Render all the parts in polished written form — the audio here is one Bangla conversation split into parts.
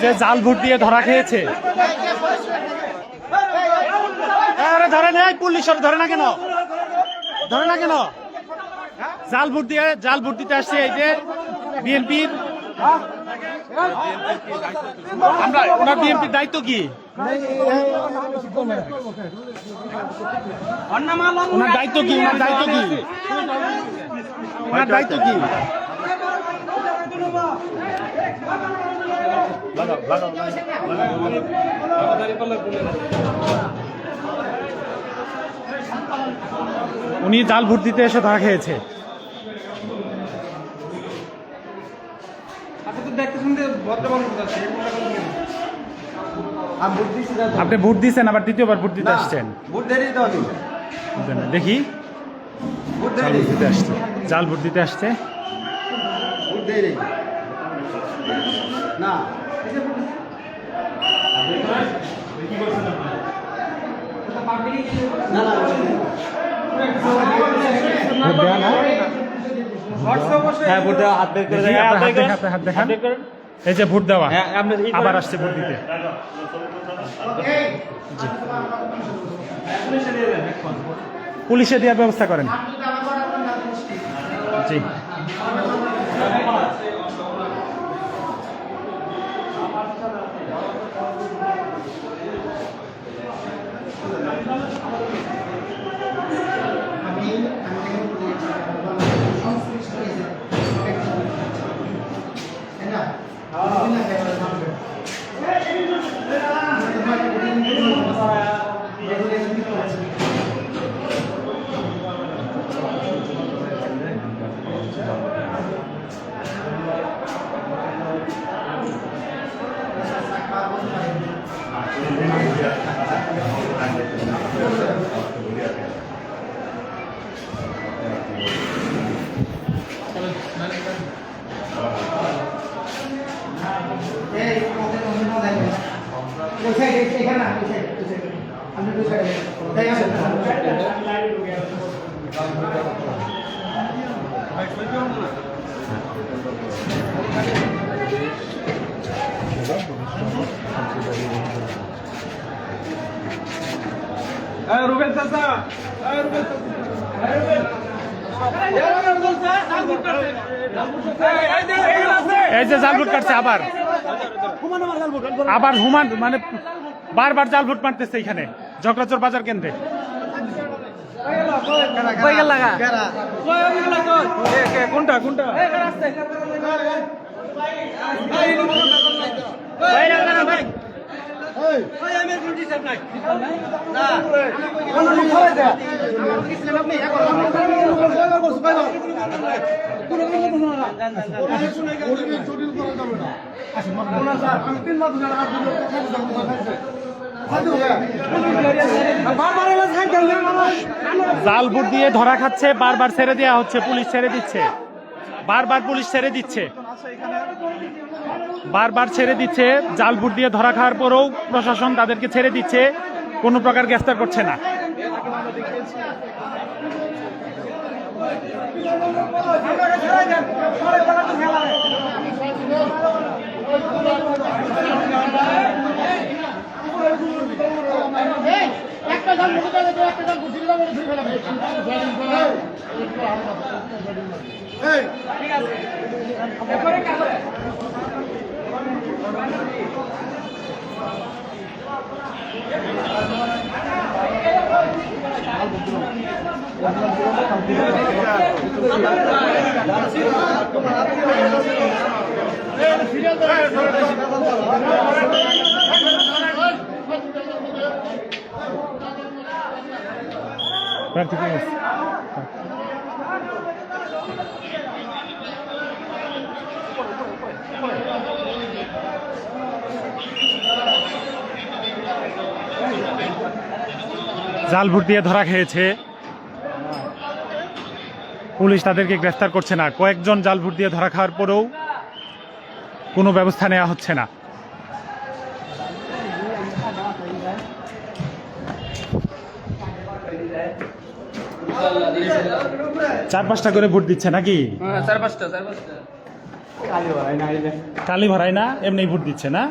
যে জাল ভোট দিয়ে ধরা খেয়েছে। আরে ধরে নেই, পুলিশ ধরে না কেন, ধরে না কেন? জাল ভোট দিতে আসছে এই যে বিএনপির। আমরা ওনার বিএনপির দায়িত্ব কি? ওনার দায়িত্ব কি? ওনার দায়িত্ব কি? ওনার দায়িত্ব কি? উনি জাল ভোট দিতে এসে ধরা খেয়েছে। আপনি ভোট দিচ্ছেন, আবার দ্বিতীয়বার ভোট দিতে আসছেন। দেখি জাল ভোট দিতে আসছে, জাল ভোট দিতে আসছে। এই যে ভোট দেওয়া, আবার আসছে ভোট দিতে। পুলিশে দেওয়ার ব্যবস্থা করেন। জি রুবেল চাচা, এই যে জাল ভোট কাটছে, আবার আবার হুমান, মানে বারবার জাল ভোট মারতেছে এখানে ঝকড়াচর বাজার কেন্দ্রে। কোনটা কোনটা জাল ভোট দিয়ে ধরা খাচ্ছে, বারবার ছেড়ে দেওয়া হচ্ছে, পুলিশ ছেড়ে দিচ্ছে, বারবার পুলিশ ছেড়ে দিচ্ছে, বারবার ছেড়ে দিচ্ছে। জাল ভোট দিয়ে ধরা খাওয়ার পরেও প্রশাসন তাদেরকে ছেড়ে দিচ্ছে, কোনো প্রকার গ্রেফতার করছে না। জাল ভোট দিয়ে ধরা খেয়েছে, পুলিশ তাদেরকে গ্রেফতার করছে না। কয়েকজন জাল ভোট দিয়ে ধরা খাওয়ার পরেও কোনো ব্যবস্থা নেওয়া হচ্ছে না। চার পাঁচটা করে ভোট দিচ্ছে নাকি? কালি ভরাই না, এমনি ভোট দিচ্ছে না?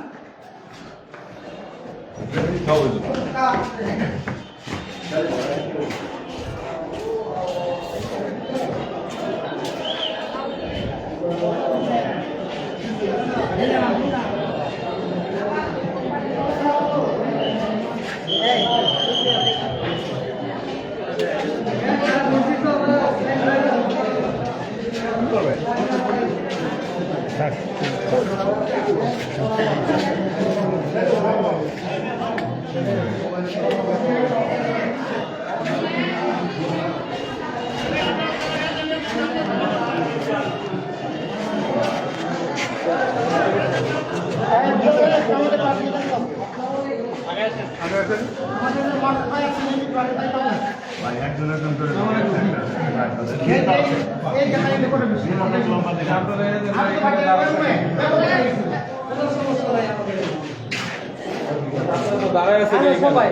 দাঁড়ায় আছে সবাই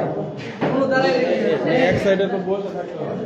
এক সাইডে তো বসে থাকতে হবে।